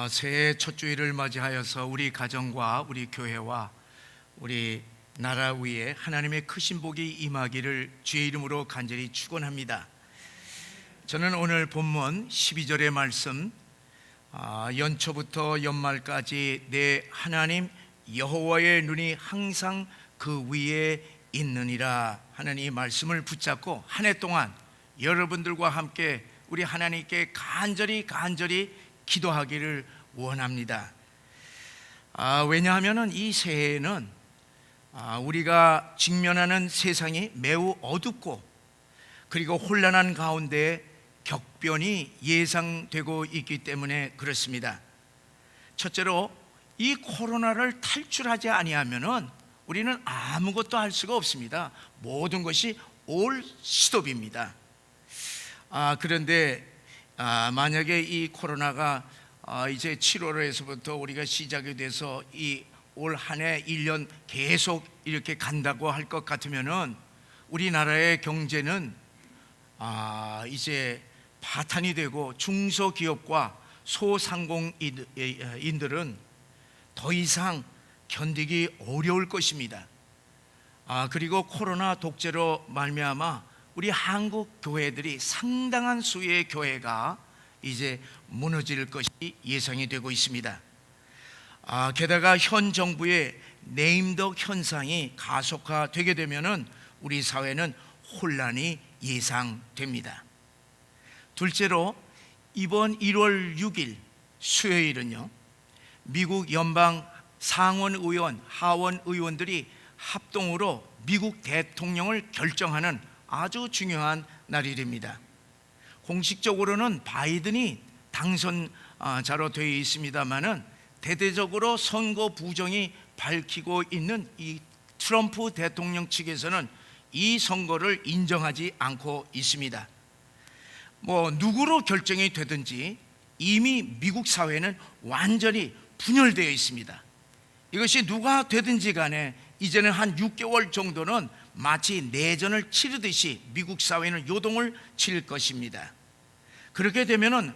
새해 첫 주일을 맞이하여서 우리 가정과 우리 교회와 우리 나라 위에 하나님의 크신 복이 임하기를 주의 이름으로 간절히 축원합니다. 저는 오늘 본문 12절의 말씀, 연초부터 연말까지 내 하나님 여호와의 눈이 항상 그 위에 있느니라 하는 이 말씀을 붙잡고 한 해 동안 여러분들과 함께 우리 하나님께 간절히 기도하기를 원합니다. 왜냐하면 이 새해에는 우리가 직면하는 세상이 매우 어둡고 그리고 혼란한 가운데 격변이 예상되고 있기 때문에 그렇습니다. 첫째로 이 코로나를 탈출하지 아니하면은 우리는 아무것도 할 수가 없습니다. 모든 것이 올 스톱입니다. 그런데 만약에 이 코로나가 이제 7월에서부터 우리가 시작이 돼서 이 올 한 해 1년 계속 이렇게 간다고 할 것 같으면은 우리나라의 경제는 이제 파탄이 되고 중소기업과 소상공인들은 더 이상 견디기 어려울 것입니다. 그리고 코로나 독재로 말미암아 우리 한국 교회들이 상당한 수의 교회가 이제 무너질 것이 예상이 되고 있습니다. 게다가 현 정부의 네임덕 현상이 가속화되게 되면은 우리 사회는 혼란이 예상됩니다. 둘째로 이번 1월 6일 수요일은요, 미국 연방 상원의원, 하원의원들이 합동으로 미국 대통령을 결정하는 아주 중요한 날이 됩니다. 공식적으로는 바이든이 당선자로 되어 있습니다만은 대대적으로 선거 부정이 밝히고 있는 이 트럼프 대통령 측에서는 이 선거를 인정하지 않고 있습니다. 누구로 결정이 되든지 이미 미국 사회는 완전히 분열되어 있습니다. 이것이 누가 되든지 간에 이제는 한 6개월 정도는 마치 내전을 치르듯이 미국 사회는 요동을 칠 것입니다. 그렇게 되면은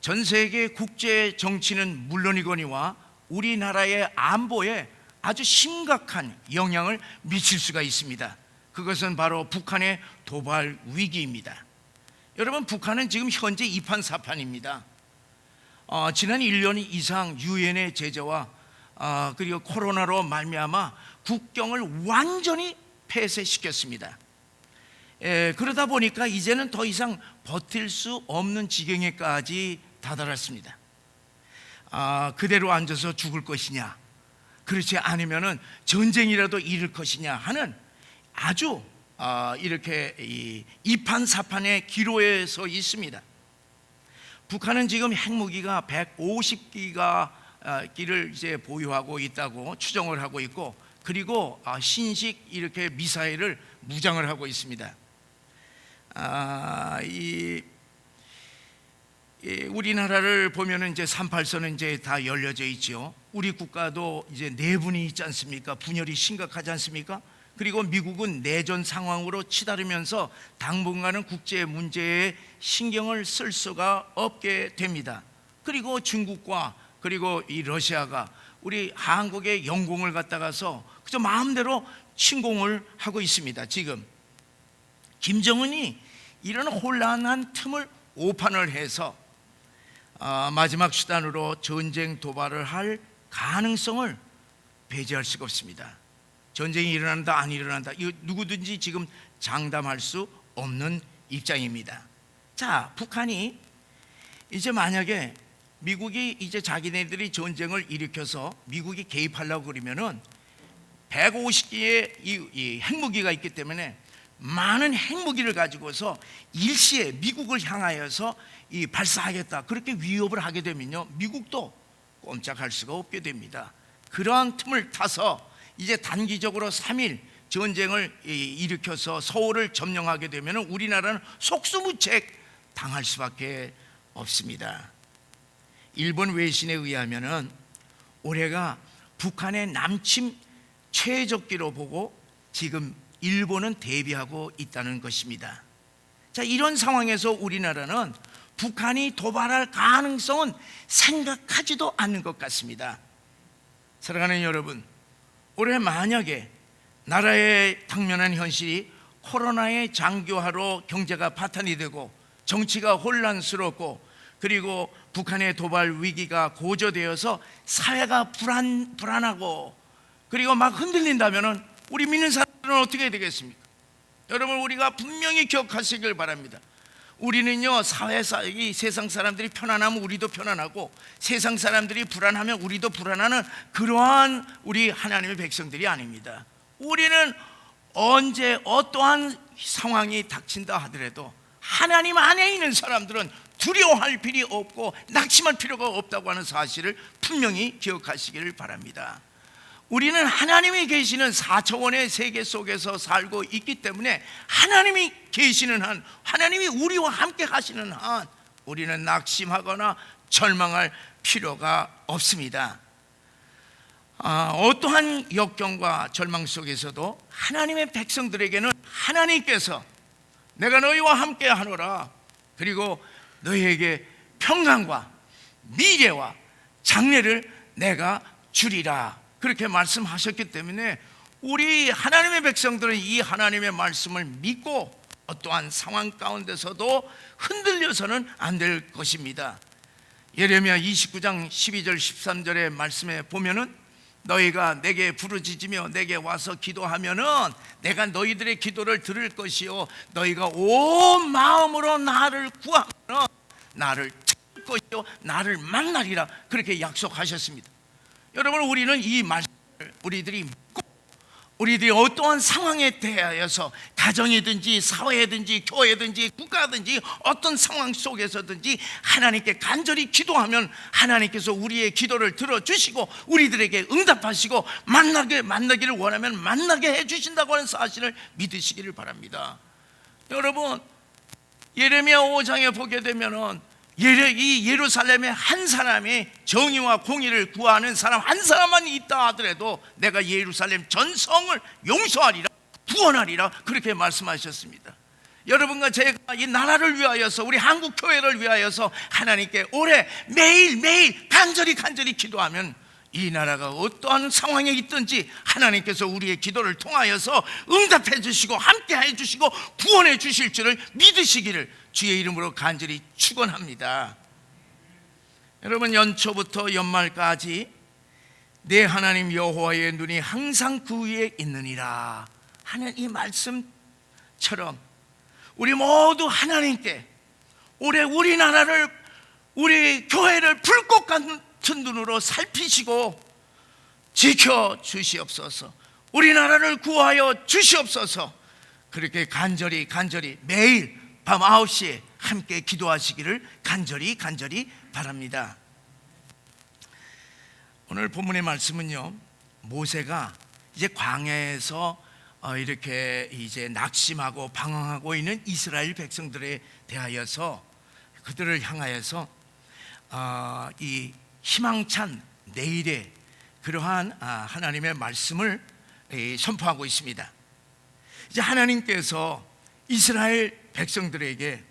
전 세계 국제 정치는 물론이거니와 우리나라의 안보에 아주 심각한 영향을 미칠 수가 있습니다. 그것은 바로 북한의 도발 위기입니다. 여러분, 북한은 지금 현재 이판사판입니다. 지난 1년 이상 유엔의 제재와 그리고 코로나로 말미암아 국경을 완전히 폐쇄시켰습니다. 그러다 보니까 이제는 더 이상 버틸 수 없는 지경에까지 다다랐습니다. 그대로 앉아서 죽을 것이냐, 그렇지 않으면은 전쟁이라도 일을 것이냐 하는 아주 이렇게 이판사판의 기로에 서 있습니다. 북한은 지금 핵무기가 150기를 이제 보유하고 있다고 추정을 하고 있고, 그리고 신식 이렇게 미사일을 무장을 하고 있습니다. 우리나라를 보면은 이제 38선은 이제 다 열려져 있죠. 우리 국가도 이제 내분이 있지 않습니까? 분열이 심각하지 않습니까? 그리고 미국은 내전 상황으로 치달으면서 당분간은 국제 문제에 신경을 쓸 수가 없게 됩니다. 그리고 중국과 그리고 이 러시아가 우리 한국의 영공을 갖다가서 그저 마음대로 침공을 하고 있습니다. 지금 김정은이 이런 혼란한 틈을 오판을 해서 마지막 수단으로 전쟁 도발을 할 가능성을 배제할 수가 없습니다. 전쟁이 일어난다 안 일어난다, 이거 누구든지 지금 장담할 수 없는 입장입니다. 자, 북한이 이제 만약에 미국이 이제 자기네들이 전쟁을 일으켜서 미국이 개입하려고 그러면은 150기의 이 핵무기가 있기 때문에 많은 핵무기를 가지고서 일시에 미국을 향하여서 발사하겠다, 그렇게 위협을 하게 되면요, 미국도 꼼짝할 수가 없게 됩니다. 그러한 틈을 타서 이제 단기적으로 3일 전쟁을 일으켜서 서울을 점령하게 되면 우리나라는 속수무책 당할 수밖에 없습니다. 일본 외신에 의하면 올해가 북한의 남침 최적기로 보고 지금 일본은 대비하고 있다는 것입니다. 자, 이런 상황에서 우리나라는 북한이 도발할 가능성은 생각하지도 않는 것 같습니다. 사랑하는 여러분, 올해 만약에 나라에 당면한 현실이 코로나의 장기화로 경제가 파탄이 되고 정치가 혼란스럽고 그리고 북한의 도발 위기가 고조되어서 사회가 불안하고 그리고 막 흔들린다면 우리 믿는 사람들은 어떻게 되겠습니까? 여러분, 우리가 분명히 기억하시길 바랍니다. 우리는요, 이 세상 사람들이 편안하면 우리도 편안하고 세상 사람들이 불안하면 우리도 불안하는 그러한 우리 하나님의 백성들이 아닙니다. 우리는 언제 어떠한 상황이 닥친다 하더라도 하나님 안에 있는 사람들은 두려워할 필요 없고 낙심할 필요가 없다고 하는 사실을 분명히 기억하시기를 바랍니다. 우리는 하나님이 계시는 4차원의 세계 속에서 살고 있기 때문에 하나님이 계시는 한, 하나님이 우리와 함께 하시는 한 우리는 낙심하거나 절망할 필요가 없습니다. 어떠한 역경과 절망 속에서도 하나님의 백성들에게는 하나님께서 내가 너희와 함께 하노라, 그리고 너희에게 평강과 미래와 장래를 내가 주리라, 그렇게 말씀하셨기 때문에 우리 하나님의 백성들은 이 하나님의 말씀을 믿고 어떠한 상황 가운데서도 흔들려서는 안 될 것입니다. 예레미야 29장 12절 13절의 말씀에 보면은 너희가 내게 부르짖으며 내게 와서 기도하면은 내가 너희들의 기도를 들을 것이요 너희가 온 마음으로 나를 구하면 나를 찾을 것이요 나를 만나리라, 그렇게 약속하셨습니다. 여러분, 우리는 이 말씀을 우리들이 믿고 우리들이 어떠한 상황에 대하여서 가정이든지 사회든지 교회든지 국가든지 어떤 상황 속에서든지 하나님께 간절히 기도하면 하나님께서 우리의 기도를 들어주시고 우리들에게 응답하시고 만나기를 원하면 만나게 해주신다고 하는 사실을 믿으시기를 바랍니다. 여러분, 예레미야 5장에 보게 되면은 이 예루살렘에 한 사람이 정의와 공의를 구하는 사람 한 사람만 있다 하더라도 내가 예루살렘 전성을 용서하리라, 구원하리라, 그렇게 말씀하셨습니다. 여러분과 제가 이 나라를 위하여서 우리 한국 교회를 위하여서 하나님께 올해 매일매일 간절히 기도하면 이 나라가 어떠한 상황에 있든지 하나님께서 우리의 기도를 통하여서 응답해 주시고 함께 해 주시고 구원해 주실 줄을 믿으시기를 주의 이름으로 간절히 축원합니다. 여러분, 연초부터 연말까지 내 하나님 여호와의 눈이 항상 그 위에 있느니라 하는 이 말씀처럼 우리 모두 하나님께 올해 우리나라를, 우리 교회를 불꽃 같은 눈으로 살피시고 지켜 주시옵소서, 우리나라를 구하여 주시옵소서, 그렇게 간절히 매일 밤 9시에 함께 기도하시기를 간절히 바랍니다. 오늘 본문의 말씀은요, 모세가 이제 광야에서 이렇게 이제 낙심하고 방황하고 있는 이스라엘 백성들에 대하여서 그들을 향하여서 이 희망찬 내일의 그러한 하나님의 말씀을 선포하고 있습니다. 이제 하나님께서 이스라엘 백성들에게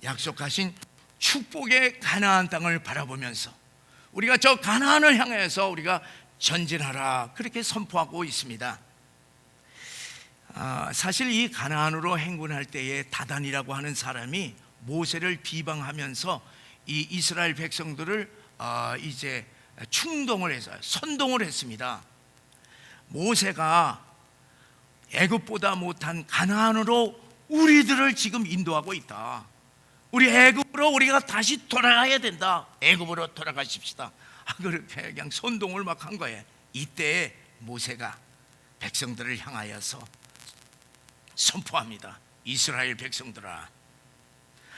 약속하신 축복의 가나안 땅을 바라보면서 우리가 저 가나안을 향해서 우리가 전진하라, 그렇게 선포하고 있습니다. 사실 이 가나안으로 행군할 때에 다단이라고 하는 사람이 모세를 비방하면서 이 이스라엘 백성들을 이제 충동을 해서 선동을 했습니다. 모세가 애굽보다 못한 가나안으로 우리들을 지금 인도하고 있다. 우리 애굽으로 우리가 다시 돌아가야 된다. 애굽으로 돌아가십시다. 그렇게 그냥 선동을 막 한 거예요. 이때 모세가 백성들을 향하여서 선포합니다. 이스라엘 백성들아,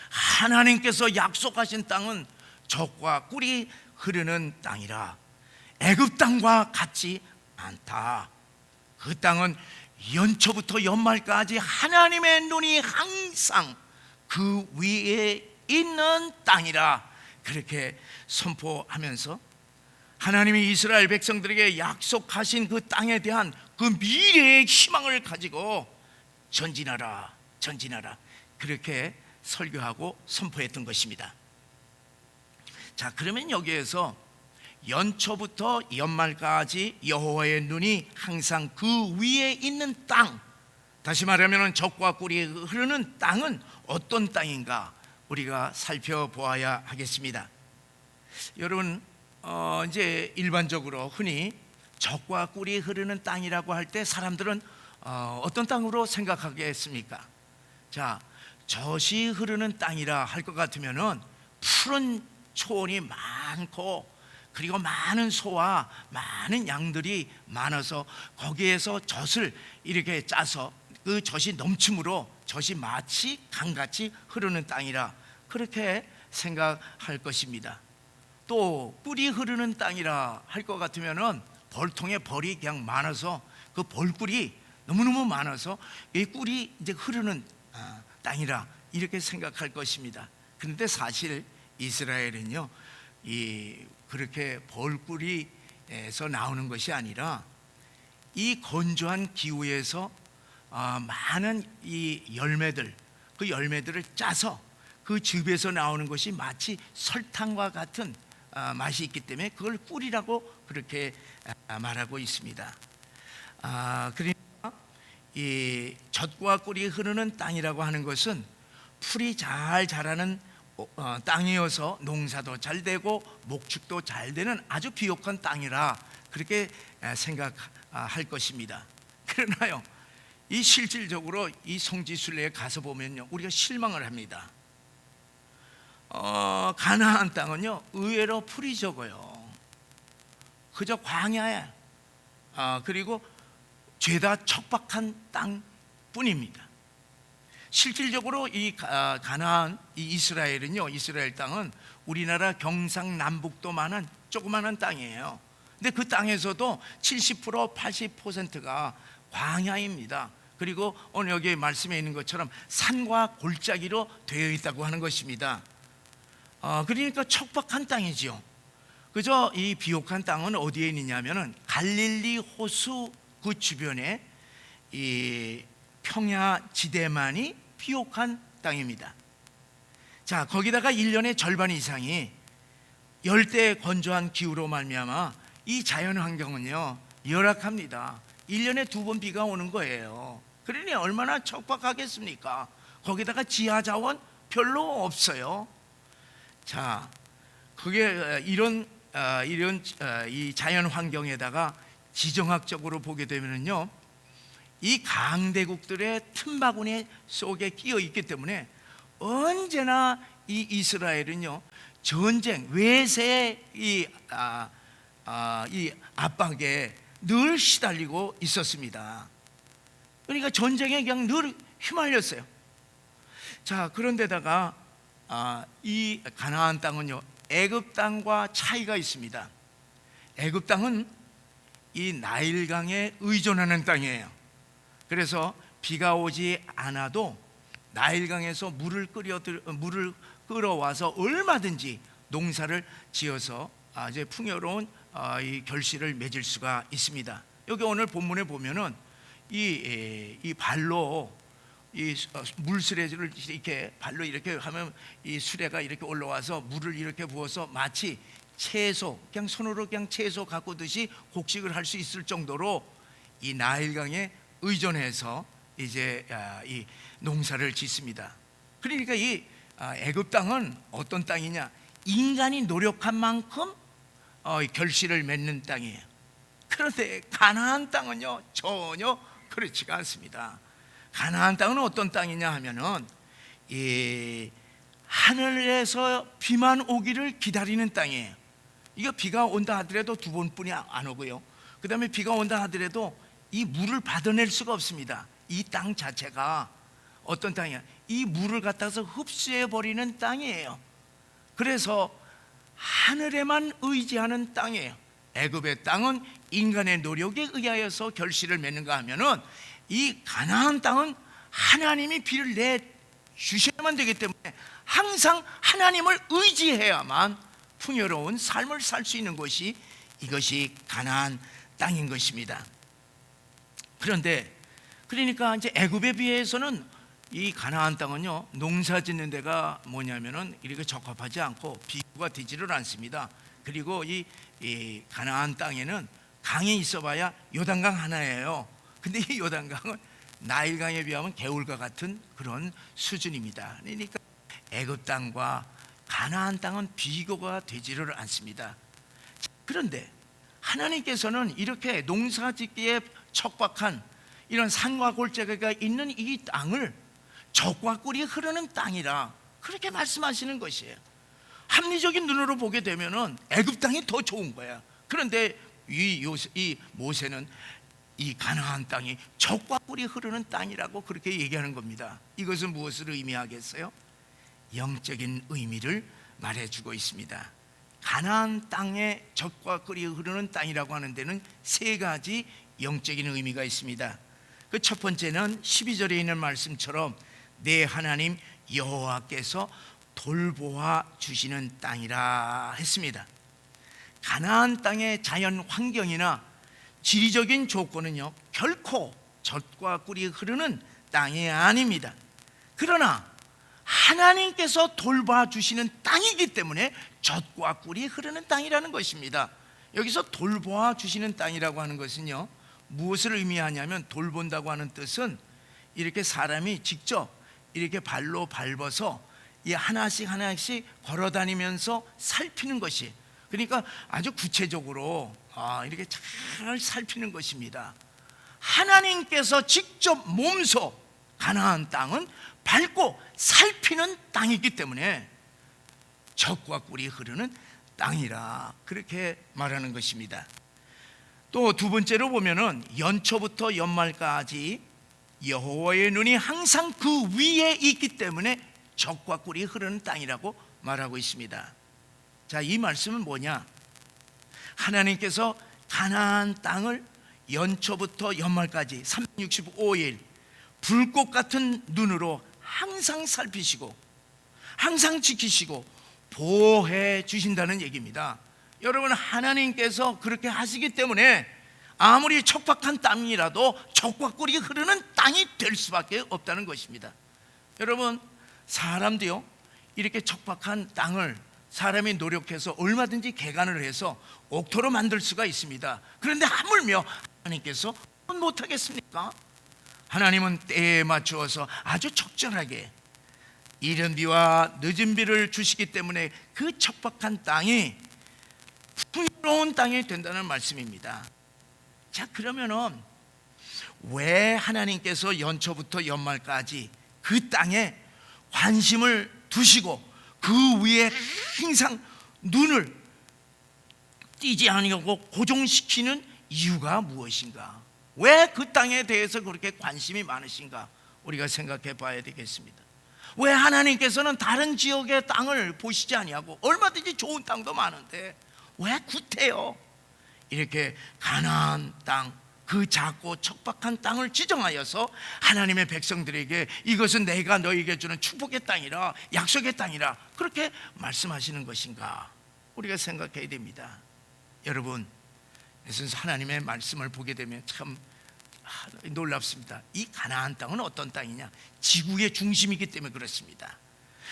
하나님께서 약속하신 땅은 젖과 꿀이 흐르는 땅이라 애굽 땅과 같지 않다. 그 땅은 연초부터 연말까지 하나님의 눈이 항상 그 위에 있는 땅이라, 그렇게 선포하면서 하나님이 이스라엘 백성들에게 약속하신 그 땅에 대한 그 미래의 희망을 가지고 전진하라, 그렇게 설교하고 선포했던 것입니다. 자, 그러면 여기에서 연초부터 연말까지 여호와의 눈이 항상 그 위에 있는 땅, 다시 말하면 젖과 꿀이 흐르는 땅은 어떤 땅인가 우리가 살펴보아야 하겠습니다. 여러분, 이제 일반적으로 흔히 젖과 꿀이 흐르는 땅이라고 할 때 사람들은 어떤 땅으로 생각하겠습니까? 자, 젖이 흐르는 땅이라 할 것 같으면은 푸른 초원이 많고 그리고 많은 소와 많은 양들이 많아서 거기에서 젖을 이렇게 짜서 그 젖이 넘침으로 젖이 마치 강같이 흐르는 땅이라 그렇게 생각할 것입니다. 또 꿀이 흐르는 땅이라 할 것 같으면은 벌통에 벌이 그냥 많아서 그 벌꿀이 너무너무 많아서 이 꿀이 이제 흐르는 땅이라 이렇게 생각할 것입니다. 그런데 사실 이스라엘은요, 그렇게 벌꿀이에서 나오는 것이 아니라 이 건조한 기후에서 많은 이 열매들, 그 열매들을 짜서 그 즙에서 나오는 것이 마치 설탕과 같은 맛이 있기 때문에 그걸 꿀이라고 그렇게 말하고 있습니다. 그러니까 이 젖과 꿀이 흐르는 땅이라고 하는 것은 풀이 잘 자라는 땅이어서 농사도 잘 되고 목축도 잘 되는 아주 비옥한 땅이라 그렇게 생각할 것입니다. 그러나요, 이 실질적으로 이 성지순례에 가서 보면요, 우리가 실망을 합니다. 가나안 땅은요, 의외로 풀이 적어요. 그저 광야에 그리고 죄다 척박한 땅뿐입니다. 실질적으로 이 가나안, 이 이스라엘은요, 이스라엘 땅은 우리나라 경상남북도만한 조그마한 땅이에요. 근데 그 땅에서도 70% 80%가 광야입니다. 그리고 오늘 여기 말씀에 있는 것처럼 산과 골짜기로 되어 있다고 하는 것입니다. 그러니까 척박한 땅이지요. 그저 이 비옥한 땅은 어디에 있느냐면은 갈릴리 호수 그 주변에 이 평야 지대만이 비옥한 땅입니다. 자, 거기다가 1년의 절반 이상이 열대 건조한 기후로 말미암아 이 자연 환경은요 열악합니다. 1년에 2번 비가 오는 거예요. 그러니 얼마나 척박하겠습니까? 거기다가 지하 자원 별로 없어요. 자, 그게 이런 이 자연 환경에다가 지정학적으로 보게 되면요, 이 강대국들의 틈바구니 속에 끼어 있기 때문에 언제나 이 이스라엘은요 전쟁, 외세의 이 압박에 늘 시달리고 있었습니다. 그러니까 전쟁에 그냥 늘 휘말렸어요. 자, 그런데다가 이 가나안 땅은요, 애굽 땅과 차이가 있습니다. 애굽 땅은 이 나일강에 의존하는 땅이에요. 그래서 비가 오지 않아도 나일강에서 물을 끌어와서 얼마든지 농사를 지어서 이제 풍요로운 이 결실을 맺을 수가 있습니다. 여기 오늘 본문에 보면은 이 발로 이 물수레를 이렇게 발로 이렇게 하면 이 수레가 이렇게 올라와서 물을 이렇게 부어서 마치 채소, 그냥 손으로 그냥 채소 가꾸듯이 곡식을 할 수 있을 정도로 이 나일강에 의존해서 이제 이 농사를 짓습니다. 그러니까 이 애굽 땅은 어떤 땅이냐? 인간이 노력한 만큼 결실을 맺는 땅이에요. 그런데 가나안 땅은요 전혀 그렇지가 않습니다. 가나안 땅은 어떤 땅이냐 하면은 이 하늘에서 비만 오기를 기다리는 땅이에요. 이거 비가 온다 하더라도 2번뿐이 안 오고요. 그 다음에 비가 온다 하더라도 이 물을 받아낼 수가 없습니다. 이 땅 자체가 어떤 땅이야? 이 물을 갖다서 흡수해 버리는 땅이에요. 그래서 하늘에만 의지하는 땅이에요. 애굽의 땅은 인간의 노력에 의하여서 결실을 맺는가 하면은 이 가나안 땅은 하나님이 비를 내 주셔야만 되기 때문에 항상 하나님을 의지해야만 풍요로운 삶을 살 수 있는 것이 이것이 가나안 땅인 것입니다. 그런데 그러니까 이제 애굽에 비해서는 이 가나안 땅은요, 농사 짓는 데가 뭐냐면은 이렇게 적합하지 않고 비교가 되지를 않습니다. 그리고 이 가나안 땅에는 강이 있어봐야 요단강 하나예요. 근데 이 요단강은 나일강에 비하면 개울과 같은 그런 수준입니다. 그러니까 애굽 땅과 가나안 땅은 비교가 되지를 않습니다. 그런데 하나님께서는 이렇게 농사짓기에 척박한 이런 산과 골짜기가 있는 이 땅을 젖과 꿀이 흐르는 땅이라 그렇게 말씀하시는 것이에요. 합리적인 눈으로 보게 되면은 애굽 땅이 더 좋은 거야. 그런데 이 모세는 이 가나안 땅이 젖과 꿀이 흐르는 땅이라고 그렇게 얘기하는 겁니다. 이것은 무엇을 의미하겠어요? 영적인 의미를 말해주고 있습니다. 가나안 땅에 젖과 꿀이 흐르는 땅이라고 하는 데는 세 가지 영적인 의미가 있습니다. 그 첫 번째는 12절에 있는 말씀처럼 내 하나님 여호와께서 돌보아 주시는 땅이라 했습니다. 가나안 땅의 자연 환경이나 지리적인 조건은요, 결코 젖과 꿀이 흐르는 땅이 아닙니다. 그러나 하나님께서 돌봐 주시는 땅이기 때문에 젖과 꿀이 흐르는 땅이라는 것입니다. 여기서 돌보아 주시는 땅이라고 하는 것은요, 무엇을 의미하냐면, 돌본다고 하는 뜻은 이렇게 사람이 직접 이렇게 발로 밟아서 이 하나씩 하나씩 걸어다니면서 살피는 것이, 그러니까 아주 구체적으로 이렇게 잘 살피는 것입니다. 하나님께서 직접 몸소 가나안 땅은 밟고 살피는 땅이기 때문에 젖과 꿀이 흐르는 땅이라 그렇게 말하는 것입니다. 또 두 번째로 보면은 연초부터 연말까지 여호와의 눈이 항상 그 위에 있기 때문에 젖과 꿀이 흐르는 땅이라고 말하고 있습니다. 자, 이 말씀은 뭐냐? 하나님께서 가나안 땅을 연초부터 연말까지 365일 불꽃 같은 눈으로 항상 살피시고 항상 지키시고 보호해 주신다는 얘기입니다. 여러분, 하나님께서 그렇게 하시기 때문에 아무리 척박한 땅이라도 젖과 꿀이 흐르는 땅이 될 수밖에 없다는 것입니다. 여러분, 사람도요, 이렇게 척박한 땅을 사람이 노력해서 얼마든지 개간을 해서 옥토로 만들 수가 있습니다. 그런데 하물며 하나님께서 못하겠습니까? 하나님은 때에 맞추어서 아주 적절하게 이른 비와 늦은 비를 주시기 때문에 그 척박한 땅이 풍요로운 땅이 된다는 말씀입니다. 자, 그러면은 왜 하나님께서 연초부터 연말까지 그 땅에 관심을 두시고 그 위에 항상 눈을 띄지 않으려고 고정시키는 이유가 무엇인가? 왜 그 땅에 대해서 그렇게 관심이 많으신가? 우리가 생각해 봐야 되겠습니다. 왜 하나님께서는 다른 지역의 땅을 보시지 아니하고, 얼마든지 좋은 땅도 많은데 왜 구태여 이렇게 가나안 땅, 그 작고 척박한 땅을 지정하여서 하나님의 백성들에게 이것은 내가 너에게 주는 축복의 땅이라, 약속의 땅이라 그렇게 말씀하시는 것인가? 우리가 생각해야 됩니다. 여러분, 그래서 하나님의 말씀을 보게 되면 참 놀랍습니다. 이 가나안 땅은 어떤 땅이냐? 지구의 중심이기 때문에 그렇습니다.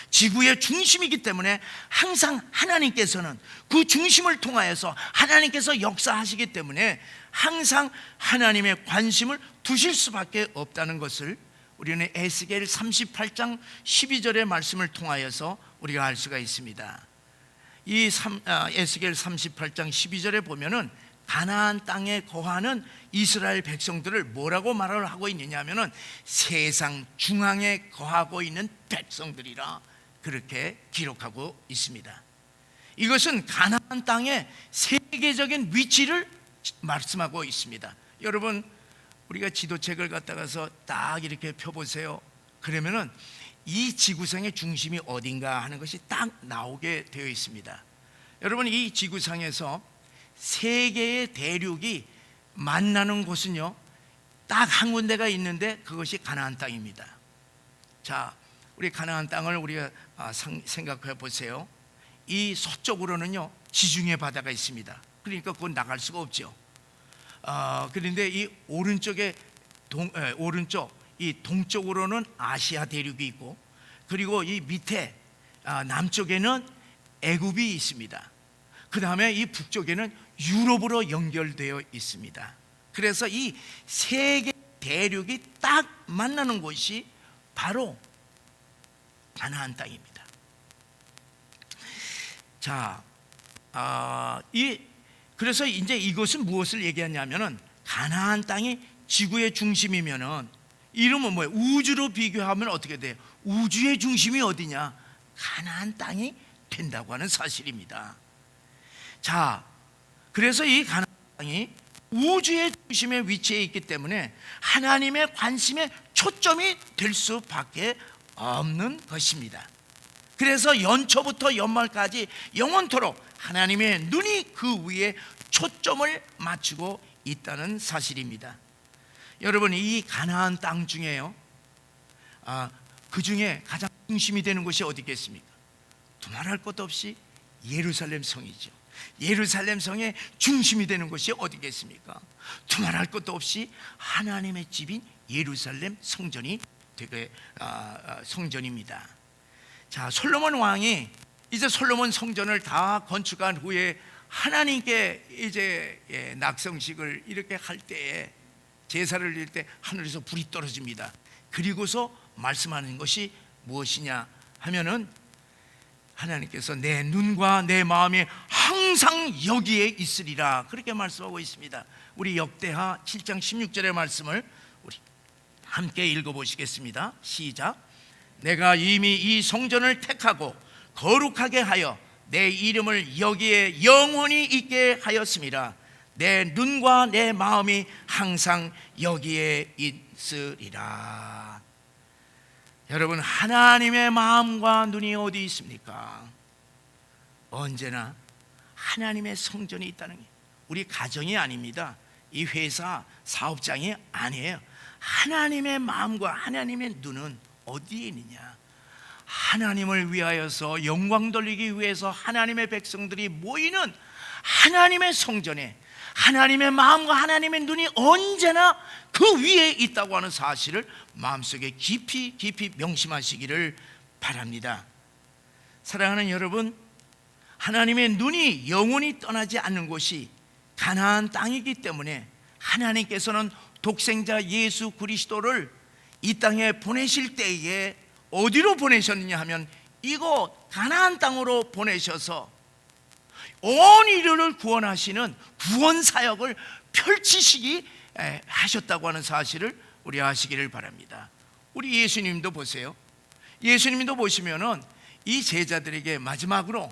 지구의 중심이기 때문에 항상 하나님께서는 그 중심을 통하여서 하나님께서 역사하시기 때문에 항상 하나님의 관심을 두실 수밖에 없다는 것을 우리는 에스겔 38장 12절의 말씀을 통하여서 우리가 알 수가 있습니다. 이 에스겔 38장 12절에 보면은 가나안 땅에 거하는 이스라엘 백성들을 뭐라고 말을 하고 있느냐 하면은 세상 중앙에 거하고 있는 백성들이라 그렇게 기록하고 있습니다. 이것은 가나안 땅의 세계적인 위치를 말씀하고 있습니다. 여러분, 우리가 지도책을 갖다가서 딱 이렇게 펴보세요. 그러면은 이 지구상의 중심이 어딘가 하는 것이 딱 나오게 되어 있습니다. 여러분, 이 지구상에서 세 개의 대륙이 만나는 곳은요, 딱 한 군데가 있는데 그것이 가나안 땅입니다. 자, 우리 가나안 땅을 우리가 생각해 보세요. 이 서쪽으로는요, 지중해 바다가 있습니다. 그러니까 그건 나갈 수가 없죠. 그런데 이 오른쪽 이 동쪽으로는 아시아 대륙이 있고, 그리고 이 밑에 남쪽에는 애굽이 있습니다. 그 다음에 이 북쪽에는 유럽으로 연결되어 있습니다. 그래서 이 세 개 대륙이 딱 만나는 곳이 바로 가나안 땅입니다. 자, 그래서 이제 이것은 무엇을 얘기하냐면은, 가나안 땅이 지구의 중심이면은 이름은 뭐예요? 우주로 비교하면 어떻게 돼요? 우주의 중심이 어디냐? 가나안 땅이 된다고 하는 사실입니다. 자, 그래서 이 가나안 땅이 우주의 중심에 위치해 있기 때문에 하나님의 관심의 초점이 될 수밖에 없는 것입니다. 그래서 연초부터 연말까지 영원토록 하나님의 눈이 그 위에 초점을 맞추고 있다는 사실입니다. 여러분, 이 가나안 땅 중에요, 그 중에 가장 중심이 되는 곳이 어디 있겠습니까? 두말할 것도 없이 예루살렘 성이죠. 예루살렘 성의 중심이 되는 곳이 어디겠습니까? 두말할 것도 없이 하나님의 집인 예루살렘 성전이 되게 성전입니다. 자, 솔로몬 왕이 이제 솔로몬 성전을 다 건축한 후에 하나님께 이제 낙성식을 이렇게 할 때에, 제사를 드릴 때 하늘에서 불이 떨어집니다. 그리고서 말씀하는 것이 무엇이냐 하면은, 하나님께서 내 눈과 내 마음이 항상 여기에 있으리라, 그렇게 말씀하고 있습니다. 우리 역대하 7장 16절의 말씀을 우리 함께 읽어보시겠습니다. 시작. 내가 이미 이 성전을 택하고 거룩하게 하여 내 이름을 여기에 영원히 있게 하였음이라. 내 눈과 내 마음이 항상 여기에 있으리라. 여러분, 하나님의 마음과 눈이 어디 있습니까? 언제나 하나님의 성전이 있다는 게 우리 가정이 아닙니다. 이 회사 사업장이 아니에요. 하나님의 마음과 하나님의 눈은 어디에 있느냐? 하나님을 위하여서 영광 돌리기 위해서 하나님의 백성들이 모이는 하나님의 성전에 하나님의 마음과 하나님의 눈이 언제나 그 위에 있다고 하는 사실을 마음속에 깊이 명심하시기를 바랍니다. 사랑하는 여러분, 하나님의 눈이 영원히 떠나지 않는 곳이 가나안 땅이기 때문에 하나님께서는 독생자 예수 그리스도를 이 땅에 보내실 때에 어디로 보내셨느냐 하면 이곳 가나안 땅으로 보내셔서 온 인류를 구원하시는 구원 사역을 펼치시기 하셨다고 하는 사실을 우리 아시기를 바랍니다. 우리 예수님도 보세요. 예수님도 보시면은 이 제자들에게 마지막으로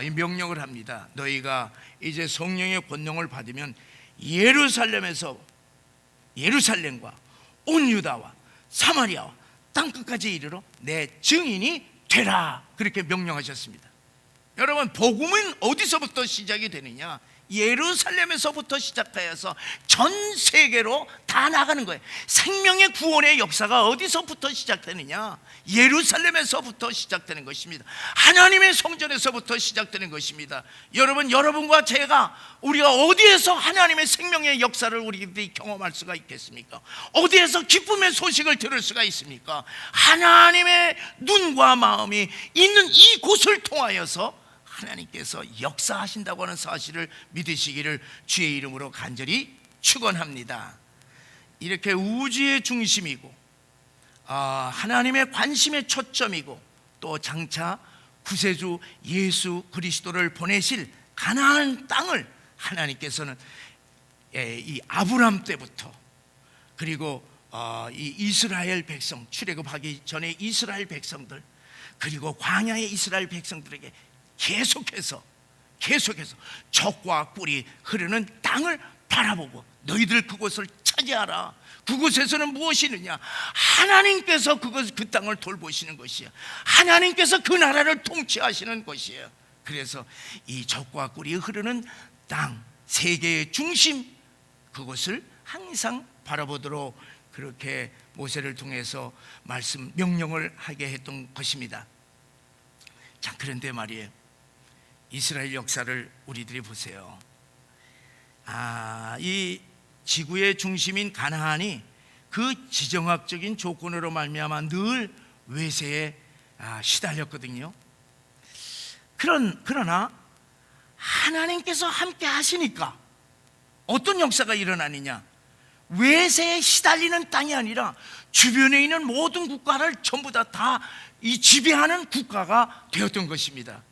이 명령을 합니다. 너희가 이제 성령의 권능을 받으면 예루살렘과 온 유다와 사마리아와 땅끝까지 이르러 내 증인이 되라, 그렇게 명령하셨습니다. 여러분, 복음은 어디서부터 시작이 되느냐? 예루살렘에서부터 시작하여서 전 세계로 다 나가는 거예요. 생명의 구원의 역사가 어디서부터 시작되느냐? 예루살렘에서부터 시작되는 것입니다. 하나님의 성전에서부터 시작되는 것입니다. 여러분, 여러분과 제가 우리가 어디에서 하나님의 생명의 역사를 우리들이 경험할 수가 있겠습니까? 어디에서 기쁨의 소식을 들을 수가 있습니까? 하나님의 눈과 마음이 있는 이곳을 통하여서 하나님께서 역사하신다고 하는 사실을 믿으시기를 주의 이름으로 간절히 축원합니다. 이렇게 우주의 중심이고 하나님의 관심의 초점이고 또 장차 구세주 예수 그리스도를 보내실 가나안 땅을 하나님께서는 이 아브람 때부터, 그리고 이 이스라엘 백성, 출애굽하기 전에 이스라엘 백성들, 그리고 광야의 이스라엘 백성들에게 계속해서 젖과 꿀이 흐르는 땅을 바라보고 너희들 그곳을 차지하라. 그곳에서는 무엇이 있느냐? 하나님께서 그 땅을 돌보시는 것이에요. 하나님께서 그 나라를 통치하시는 것이에요. 그래서 이 젖과 꿀이 흐르는 땅, 세계의 중심, 그곳을 항상 바라보도록 그렇게 모세를 통해서 명령을 하게 했던 것입니다. 자, 그런데 말이에요, 이스라엘 역사를 우리들이 보세요. 이 지구의 중심인 가나안이 그 지정학적인 조건으로 말미암아 늘 외세에 시달렸거든요. 그러나 하나님께서 함께 하시니까 어떤 역사가 일어나느냐? 외세에 시달리는 땅이 아니라 주변에 있는 모든 국가를 전부 다 이 지배하는 국가가 되었던 것입니다.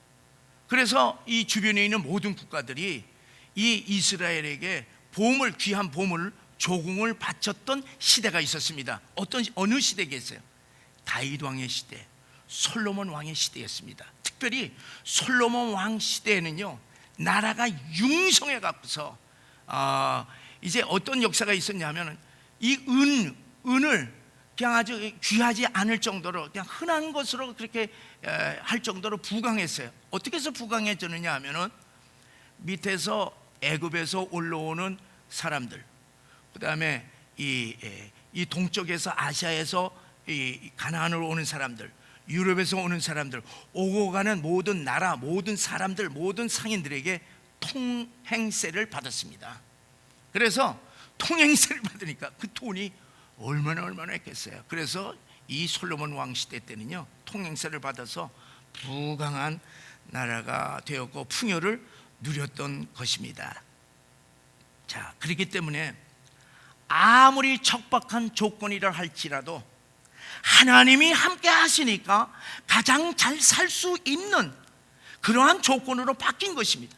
그래서 이 주변에 있는 모든 국가들이 이 이스라엘에게 귀한 보물, 조공을 바쳤던 시대가 있었습니다. 어느 시대겠어요? 다윗 왕의 시대, 솔로몬 왕의 시대였습니다. 특별히 솔로몬 왕 시대에는요, 나라가 융성해 갖고서 이제 어떤 역사가 있었냐면은 이 은을 그냥 아주 귀하지 않을 정도로 그냥 흔한 것으로 그렇게 할 정도로 부강했어요. 어떻게 해서 부강해졌느냐 하면은 밑에서 애굽에서 올라오는 사람들, 그 다음에 이 동쪽에서 아시아에서 이 가나안으로 오는 사람들, 유럽에서 오는 사람들, 오고 가는 모든 나라, 모든 사람들, 모든 상인들에게 통행세를 받았습니다. 그래서 통행세를 받으니까 그 돈이 얼마나 했겠어요. 그래서 이 솔로몬 왕 시대 때는요, 통행세를 받아서 부강한 나라가 되었고 풍요를 누렸던 것입니다. 자, 그렇기 때문에 아무리 척박한 조건이라 할지라도 하나님이 함께 하시니까 가장 잘 살 수 있는 그러한 조건으로 바뀐 것입니다.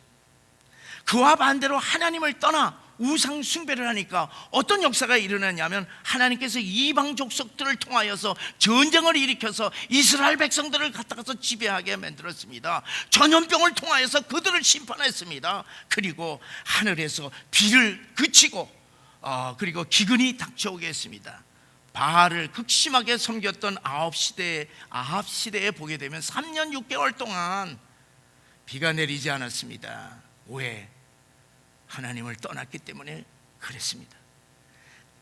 그와 반대로 하나님을 떠나 우상 숭배를 하니까 어떤 역사가 일어나냐면 하나님께서 이방 족속들을 통하여서 전쟁을 일으켜서 이스라엘 백성들을 갖다가서 지배하게 만들었습니다. 전염병을 통하여서 그들을 심판했습니다. 그리고 하늘에서 비를 그치고 그리고 기근이 닥쳐오게 했습니다. 바알을 극심하게 섬겼던 아합 시대에 보게 되면 3년 6개월 동안 비가 내리지 않았습니다. 왜? 하나님을 떠났기 때문에 그랬습니다.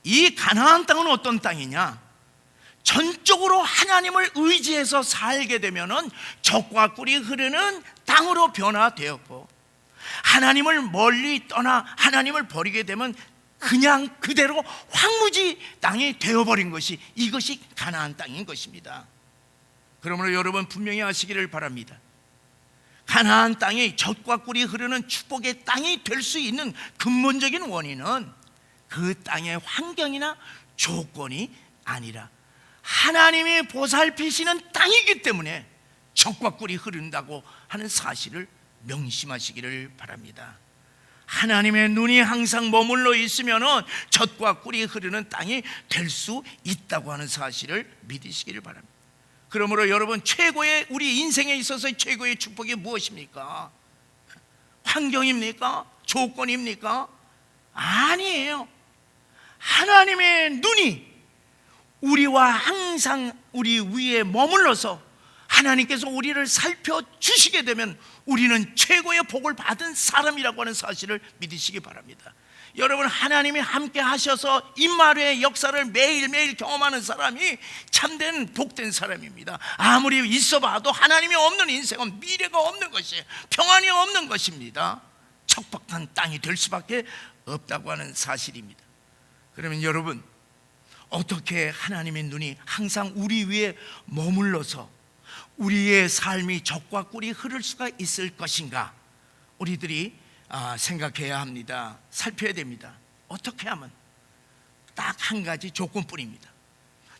이 가나안 땅은 어떤 땅이냐? 전적으로 하나님을 의지해서 살게 되면은 적과 꿀이 흐르는 땅으로 변화되었고, 하나님을 멀리 떠나 하나님을 버리게 되면 그냥 그대로 황무지 땅이 되어버린 것이, 이것이 가나안 땅인 것입니다. 그러므로 여러분 분명히 아시기를 바랍니다. 가나안 땅이 젖과 꿀이 흐르는 축복의 땅이 될 수 있는 근본적인 원인은 그 땅의 환경이나 조건이 아니라 하나님이 보살피시는 땅이기 때문에 젖과 꿀이 흐른다고 하는 사실을 명심하시기를 바랍니다. 하나님의 눈이 항상 머물러 있으면 젖과 꿀이 흐르는 땅이 될 수 있다고 하는 사실을 믿으시기를 바랍니다. 그러므로 여러분, 우리 인생에 있어서 최고의 축복이 무엇입니까? 환경입니까? 조건입니까? 아니에요. 하나님의 눈이 우리와 항상 우리 위에 머물러서 하나님께서 우리를 살펴주시게 되면 우리는 최고의 복을 받은 사람이라고 하는 사실을 믿으시기 바랍니다. 여러분, 하나님이 함께 하셔서 임마누엘의 역사를 매일매일 경험하는 사람이 참된 복된 사람입니다. 아무리 있어봐도 하나님이 없는 인생은 미래가 없는 것이에요. 평안이 없는 것입니다. 척박한 땅이 될 수밖에 없다고 하는 사실입니다. 그러면 여러분, 어떻게 하나님의 눈이 항상 우리 위에 머물러서 우리의 삶이 젖과 꿀이 흐를 수가 있을 것인가? 우리들이 생각해야 합니다. 살펴야 됩니다. 어떻게 하면? 딱 한 가지 조건뿐입니다.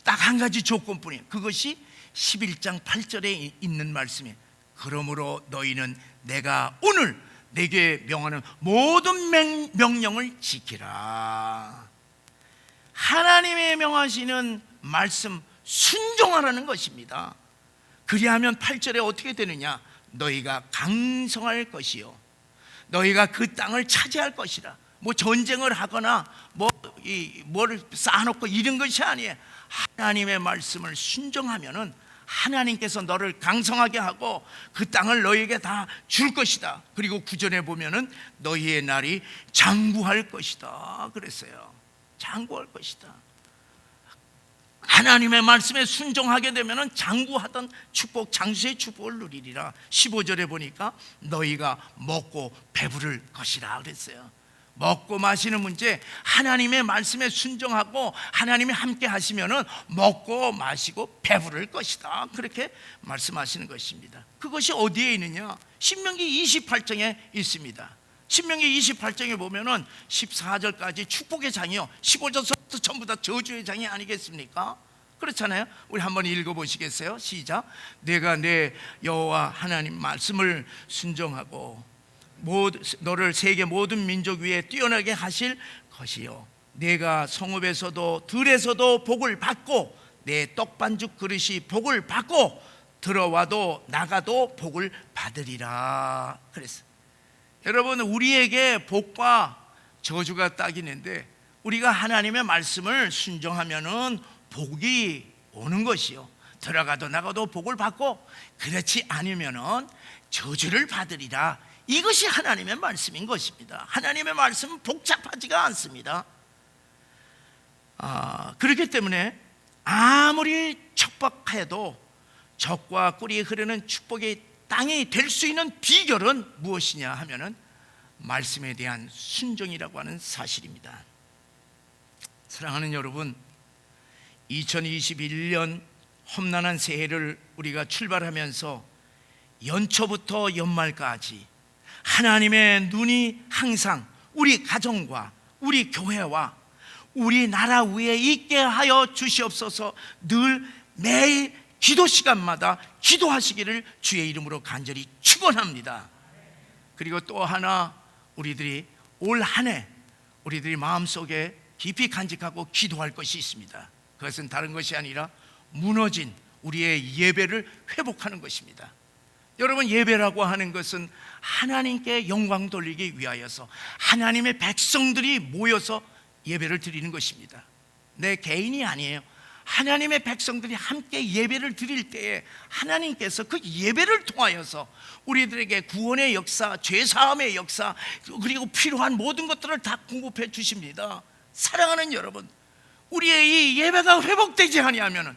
딱 한 가지 조건뿐이에요. 그것이 11장 8절에 있는 말씀이에요. 그러므로 너희는 내가 오늘 내게 명하는 모든 명령을 지키라. 하나님의 명하시는 말씀 순종하라는 것입니다. 그리하면 8절에 어떻게 되느냐? 너희가 강성할 것이요, 너희가 그 땅을 차지할 것이라. 뭐 전쟁을 하거나 뭐를 쌓아놓고 이런 것이 아니에요. 하나님의 말씀을 순종하면은 하나님께서 너를 강성하게 하고 그 땅을 너희에게 다 줄 것이다. 그리고 구절에 보면은 너희의 날이 장구할 것이다 그랬어요. 장구할 것이다. 하나님의 말씀에 순종하게 되면 장구하던 축복, 장수의 축복을 누리리라. 15절에 보니까 너희가 먹고 배부를 것이라 그랬어요. 먹고 마시는 문제, 하나님의 말씀에 순종하고 하나님이 함께 하시면은 먹고 마시고 배부를 것이다, 그렇게 말씀하시는 것입니다. 그것이 어디에 있느냐? 신명기 28장에 있습니다. 신명기 28장에 보면은 14절까지 축복의 장이요, 15절부터 전부 다 저주의 장이 아니겠습니까? 그렇잖아요. 우리 한번 읽어보시겠어요? 시작. 내가 내 여호와 하나님 말씀을 순종하고 너를 세계 모든 민족 위에 뛰어나게 하실 것이요, 내가 성읍에서도 들에서도 복을 받고 내 떡반죽 그릇이 복을 받고 들어와도 나가도 복을 받으리라 그랬어요. 여러분, 우리에게 복과 저주가 딱 있는데 우리가 하나님의 말씀을 순종하면은 복이 오는 것이요, 들어가도 나가도 복을 받고 그렇지 않으면은 저주를 받으리라. 이것이 하나님의 말씀인 것입니다. 하나님의 말씀은 복잡하지가 않습니다. 그렇기 때문에 아무리 척박해도 적과 꿀이 흐르는 축복의 땅이 될 수 있는 비결은 무엇이냐 하면은 말씀에 대한 순종이라고 하는 사실입니다. 사랑하는 여러분, 2021년 험난한 새해를 우리가 출발하면서 연초부터 연말까지 하나님의 눈이 항상 우리 가정과 우리 교회와 우리 나라 위에 있게 하여 주시옵소서. 늘 매일 기도 시간마다 기도하시기를 주의 이름으로 간절히 축원합니다. 그리고 또 하나, 우리들이 올 한 해 우리들이 마음속에 깊이 간직하고 기도할 것이 있습니다. 그것은 다른 것이 아니라 무너진 우리의 예배를 회복하는 것입니다. 여러분, 예배라고 하는 것은 하나님께 영광 돌리기 위하여서 하나님의 백성들이 모여서 예배를 드리는 것입니다. 내 개인이 아니에요. 하나님의 백성들이 함께 예배를 드릴 때에 하나님께서 그 예배를 통하여서 우리들에게 구원의 역사, 죄사함의 역사, 그리고 필요한 모든 것들을 다 공급해 주십니다. 사랑하는 여러분, 우리의 이 예배가 회복되지 아니하면은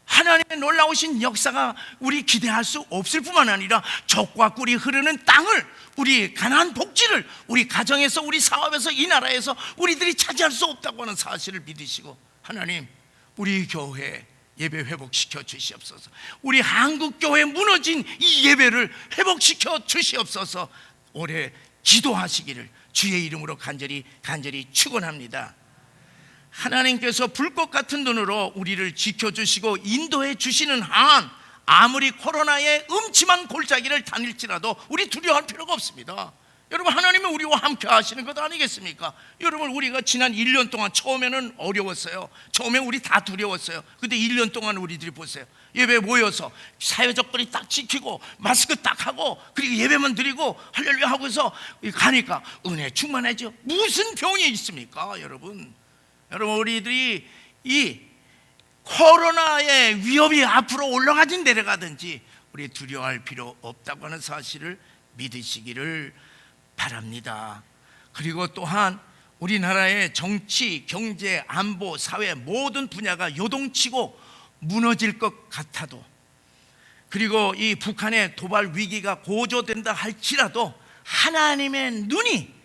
하나님의 놀라우신 역사가 우리 기대할 수 없을 뿐만 아니라 적과 꿀이 흐르는 땅을, 우리 가나안 복지를 우리 가정에서, 우리 사업에서, 이 나라에서 우리들이 차지할 수 없다고 하는 사실을 믿으시고, 하나님, 우리 교회 예배 회복시켜 주시옵소서. 우리 한국교회 무너진 이 예배를 회복시켜 주시옵소서. 올해 기도하시기를 주의 이름으로 간절히 축원합니다. 하나님께서 불꽃 같은 눈으로 우리를 지켜주시고 인도해 주시는 한 아무리 코로나의 음침한 골짜기를 다닐지라도 우리 두려워할 필요가 없습니다. 여러분, 하나님은 우리와 함께 하시는 것 아니겠습니까? 여러분, 우리가 지난 1년 동안 처음에는 어려웠어요. 처음에 우리 다 두려웠어요. 근데 1년 동안 우리들이 보세요. 예배에 모여서 사회적 거리 딱 지키고 마스크 딱 하고 그리고 예배만 드리고 할렐루야 하고서 가니까 은혜 충만해져. 무슨 병이 있습니까? 여러분, 우리들이 이 코로나의 위협이 앞으로 올라가든 내려가든지 우리 두려워할 필요 없다고 하는 사실을 믿으시기를 바랍니다. 그리고 또한 우리나라의 정치, 경제, 안보, 사회 모든 분야가 요동치고 무너질 것 같아도, 그리고 이 북한의 도발 위기가 고조된다 할지라도 하나님의 눈이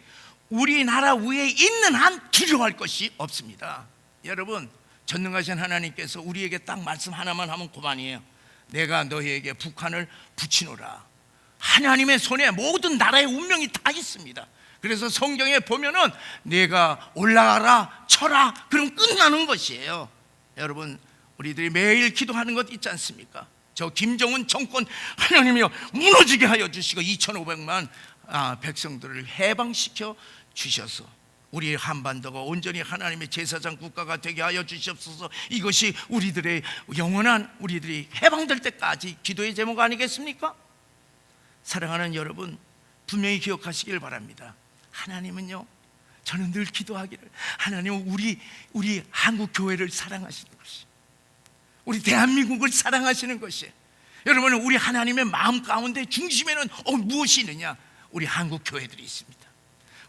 우리나라 위에 있는 한 두려워할 것이 없습니다. 여러분, 전능하신 하나님께서 우리에게 딱 말씀 하나만 하면 그만이에요. 내가 너희에게 북한을 붙이노라. 하나님의 손에 모든 나라의 운명이 다 있습니다. 그래서 성경에 보면은 내가 올라가라 쳐라 그럼 끝나는 것이에요. 여러분, 우리들이 매일 기도하는 것 있지 않습니까? 저 김정은 정권 하나님이여 무너지게 하여 주시고 2,500만 백성들을 해방시켜 주셔서 우리 한반도가 온전히 하나님의 제사장 국가가 되게 하여 주시옵소서. 이것이 우리들의 영원한, 우리들이 해방될 때까지 기도의 제목 아니겠습니까? 사랑하는 여러분, 분명히 기억하시길 바랍니다. 하나님은요, 저는 늘 기도하기를, 하나님은 우리 한국 교회를 사랑하시는 것이, 우리 대한민국을 사랑하시는 것이, 여러분, 우리 하나님의 마음 가운데 중심에는 무엇이 있느냐? 우리 한국 교회들이 있습니다.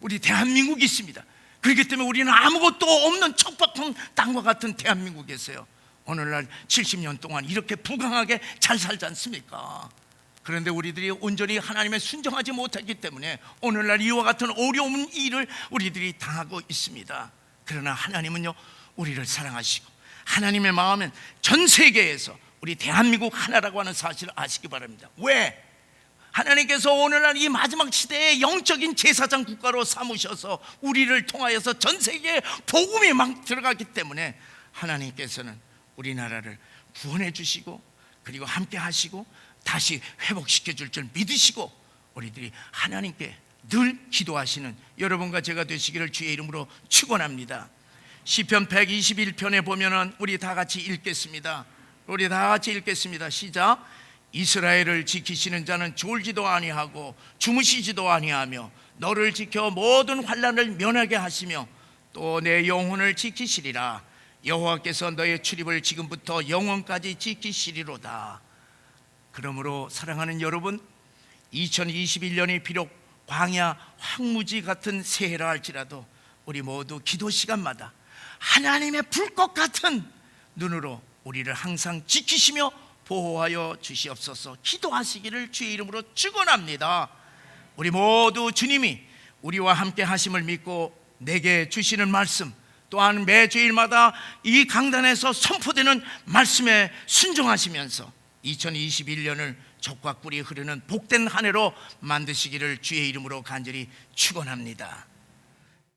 우리 대한민국이 있습니다. 그렇기 때문에 우리는 아무것도 없는 척박한 땅과 같은 대한민국에서요, 오늘날 70년 동안 이렇게 부강하게 잘 살지 않습니까? 그런데 우리들이 온전히 하나님의 순종하지 못했기 때문에 오늘날 이와 같은 어려운 일을 우리들이 당하고 있습니다. 그러나 하나님은요, 우리를 사랑하시고 하나님의 마음은 전 세계에서 우리 대한민국 하나라고 하는 사실을 아시기 바랍니다. 왜? 하나님께서 오늘날 이 마지막 시대에 영적인 제사장 국가로 삼으셔서 우리를 통하여서 전 세계에 복음이 막 들어가기 때문에 하나님께서는 우리나라를 구원해 주시고 그리고 함께 하시고 다시 회복시켜 줄 줄 믿으시고 우리들이 하나님께 늘 기도하시는 여러분과 제가 되시기를 주의 이름으로 축원합니다. 시편 121편에 보면은 우리 다 같이 읽겠습니다. 우리 다 같이 읽겠습니다. 시작. 이스라엘을 지키시는 자는 졸지도 아니하고 주무시지도 아니하며 너를 지켜 모든 환난을 면하게 하시며 또 내 영혼을 지키시리라. 여호와께서 너의 출입을 지금부터 영원까지 지키시리로다. 그러므로 사랑하는 여러분, 2021년이 비록 광야 황무지 같은 새해라 할지라도 우리 모두 기도 시간마다 하나님의 불꽃 같은 눈으로 우리를 항상 지키시며 보호하여 주시옵소서. 기도하시기를 주의 이름으로 축원합니다. 우리 모두 주님이 우리와 함께 하심을 믿고 내게 주시는 말씀, 또한 매주일마다 이 강단에서 선포되는 말씀에 순종하시면서 2021년을 젖과 꿀이 흐르는 복된 한 해로 만드시기를 주의 이름으로 간절히 축원합니다.